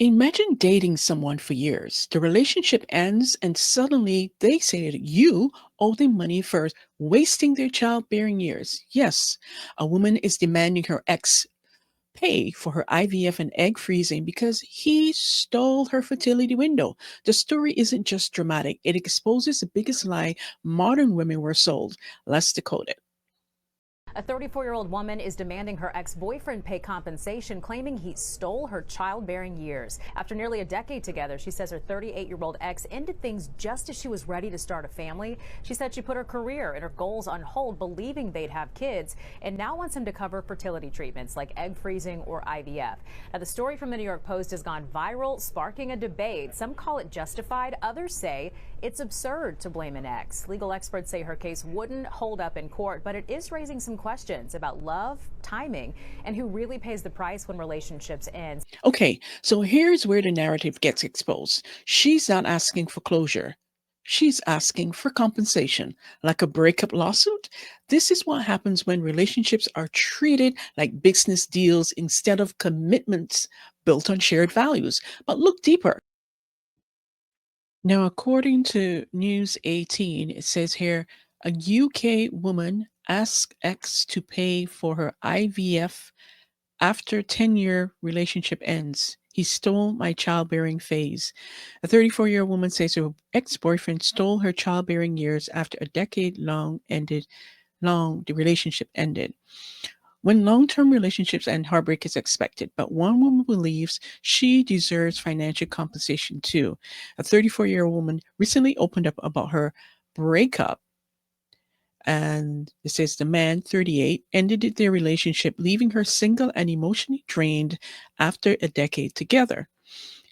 Imagine dating someone for years. The relationship ends, and suddenly they say that you owe them money for wasting their childbearing years. Yes, a woman is demanding her ex pay for her IVF and egg freezing because he stole her fertility window. The story isn't just dramatic, it exposes the biggest lie modern women were sold. Let's decode it. A 34-year-old woman is demanding her ex-boyfriend pay compensation, claiming he stole her childbearing years. After nearly a decade together, she says her 38-year-old ex ended things just as she was ready to start a family. She said she put her career and her goals on hold, believing they'd have kids, and now wants him to cover fertility treatments like egg freezing or IVF. Now, the story from the New York Post has gone viral, sparking a debate. Some call it justified. Others say it's absurd to blame an ex. Legal experts say her case wouldn't hold up in court, but it is raising some questions about love, timing, and who really pays the price when relationships end. Okay, so here's where the narrative gets exposed. She's not asking for closure. She's asking for compensation, like a breakup lawsuit. This is what happens when relationships are treated like business deals instead of commitments built on shared values. But look deeper. Now, according to News 18, it says here a UK woman asked ex to pay for her IVF after 10-year relationship ends. He stole my childbearing phase. A 34-year woman says her ex-boyfriend stole her childbearing years after a decade long the relationship ended. When long-term relationships end, heartbreak is expected, but one woman believes she deserves financial compensation too. A 34-year woman recently opened up about her breakup, and it says the man, 38, ended their relationship, leaving her single and emotionally drained after a decade together.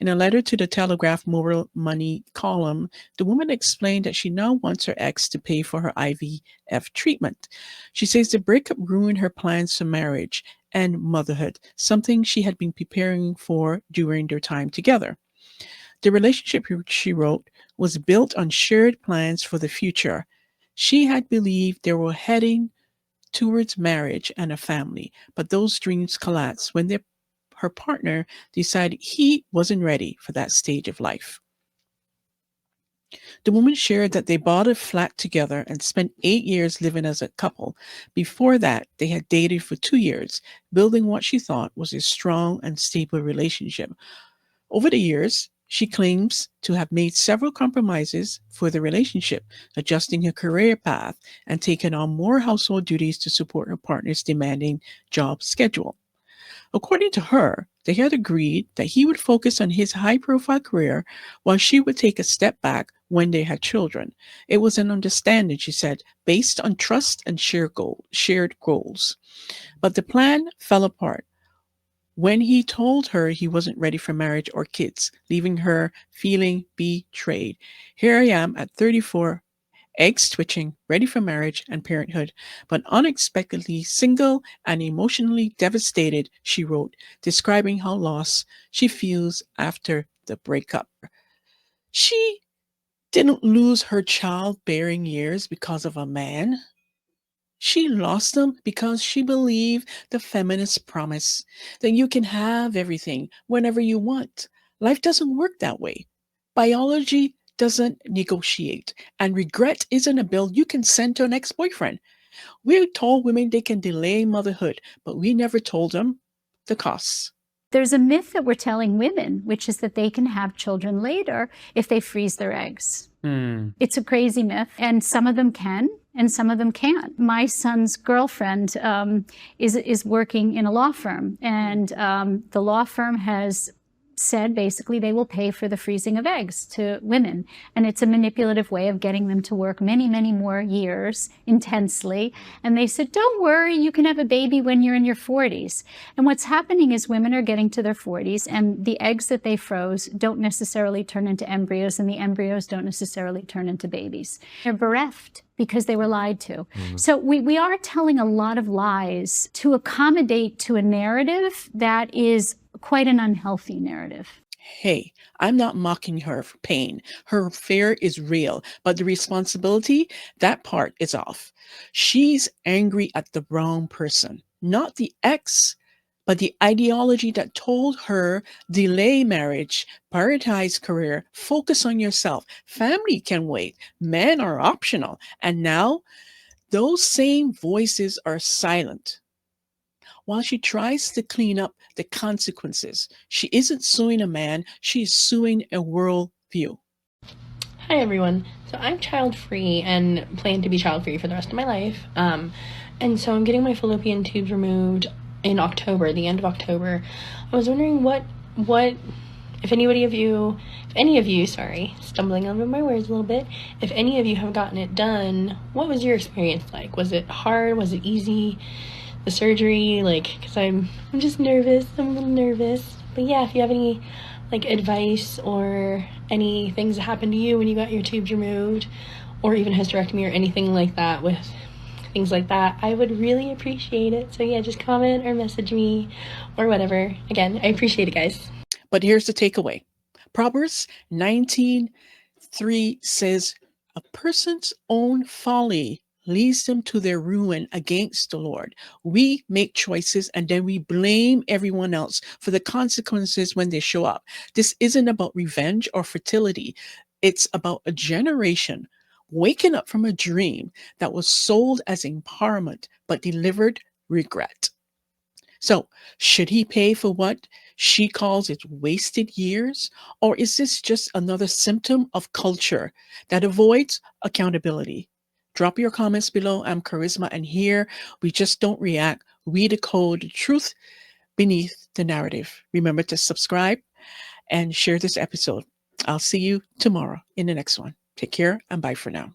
In a letter to the Telegraph Moral Money column, the woman explained that she now wants her ex to pay for her IVF treatment. She says the breakup ruined her plans for marriage and motherhood, something she had been preparing for during their time together. The relationship, she wrote, was built on shared plans for the future. She had believed they were heading towards marriage and a family, but those dreams collapsed when her partner decided he wasn't ready for that stage of life. The woman shared that they bought a flat together and spent 8 years living as a couple. Before that, they had dated for 2 years, building what she thought was a strong and stable relationship. Over the years, she claims to have made several compromises for the relationship, adjusting her career path and taking on more household duties to support her partner's demanding job schedule. According to her, they had agreed that he would focus on his high profile career while she would take a step back when they had children. It was an understanding, she said, based on trust and shared goals. But the plan fell apart when he told her he wasn't ready for marriage or kids, leaving her feeling betrayed. Here I am at 34, eggs twitching, ready for marriage and parenthood, but unexpectedly single and emotionally devastated, she wrote, describing how lost she feels after the breakup. She didn't lose her childbearing years because of a man. She lost them because she believed the feminist promise that you can have everything whenever you want. Life doesn't work that way. Biology doesn't negotiate, and regret isn't a bill you can send to an ex boyfriend. We told women they can delay motherhood, but we never told them the costs. There's a myth that we're telling women, which is that they can have children later if they freeze their eggs. It's a crazy myth, and some of them can, and some of them can't. My son's girlfriend is working in a law firm, and the law firm has said basically they will pay for the freezing of eggs to women. And it's a manipulative way of getting them to work many, many more years intensely. And they said, don't worry, you can have a baby when you're in your 40s. And what's happening is women are getting to their 40s and the eggs that they froze don't necessarily turn into embryos, and the embryos don't necessarily turn into babies. They're bereft because they were lied to. So we are telling a lot of lies to accommodate to a narrative that is quite an unhealthy narrative. Hey, I'm not mocking her for pain. Her fear is real, but the responsibility, that part is off. She's angry at the wrong person, not the ex, But the ideology that told her delay marriage, prioritize career, focus on yourself, family can wait, men are optional. And now those same voices are silent. While she tries to clean up the consequences, she isn't suing a man, she's suing a worldview. Hi everyone. So I'm child free and plan to be child free for the rest of my life. And so I'm getting my fallopian tubes removed in October, the end of October. I was wondering what if any of you, sorry, stumbling over my words a little bit, if any of you have gotten it done, what was your experience like? Was it hard? Was it easy? The surgery, because I'm just nervous. I'm a little nervous. But yeah, if you have any advice or any things that happened to you when you got your tubes removed, or even hysterectomy or anything like that, with things like that, I would really appreciate it. So yeah, just comment or message me or whatever. Again, I appreciate it, guys. But here's the takeaway. Proverbs 19:3 says, a person's own folly leads them to their ruin against the Lord. We make choices and then we blame everyone else for the consequences when they show up. This isn't about revenge or fertility. It's about a generation waking up from a dream that was sold as empowerment but delivered regret. So, should he pay for what she calls its wasted years? Or is this just another symptom of culture that avoids accountability? Drop your comments below. I'm Kharisma, and here we just don't react. We decode the truth beneath the narrative. Remember to subscribe and share this episode. I'll see you tomorrow in the next one. Take care and bye for now.